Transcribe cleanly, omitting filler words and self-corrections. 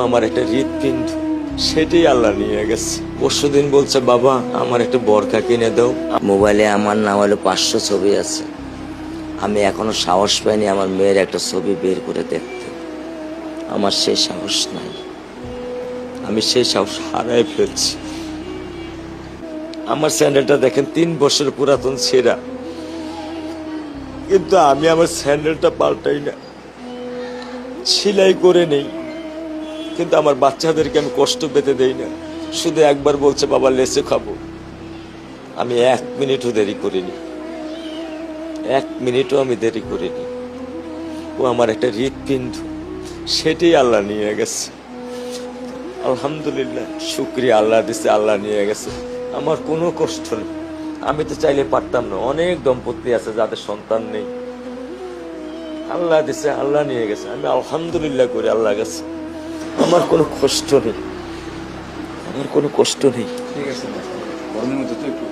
আমার একটা হৃৎপিণ্ড, সেটাই আল্লাহ নিয়ে গেছে। পরশুদিন বলছে, বাবা আমার একটা বরকা কিনে দাও। মোবাইলে আমার না হলে 500 ছবি আছে। আমি এখনো সাহস পাইনি আমার মেয়ের একটা ছবি বের করে দেখতে। আমার সেই সাহস নাই। আমি সেই সাহস হারাই ফেলছি। আমার স্যান্ডেলটা দেখেন 3 বছর পুরাতন ছেঁড়া, কিন্তু আমি আমার স্যান্ডেলটা পাল্টাই না, সেলাই করে নেই। কিন্তু আমার বাচ্চাদেরকে আমি কষ্ট পেতে দেই না। শুধু একবার বলছে, বাবা লেচে খাবো। আমি 1 মিনিটও দেরি করিনি, 1 মিনিটও আমি দেরি করিনি। ও আমার একটা হৃৎপিণ্ড, সেটাই আল্লাহ নিয়ে গেছে। আলহামদুলিল্লাহ, শুকরিয়া, আল্লাহ দিছে, আল্লাহ নিয়ে গেছে। আমার কোনো কষ্ট নেই। আমি তো চাইলে পারতাম না। অনেক দম্পতি আছে যাদের সন্তান নেই, আল্লাহ দিছে, আল্লাহ নিয়ে গেছে। আমি আলহামদুলিল্লাহ করি আল্লাহ গেছে। আমার কোনো কষ্ট নেই, আমার কোনো কষ্ট নেই। ঠিক আছে, গরমের মধ্যে তো একটু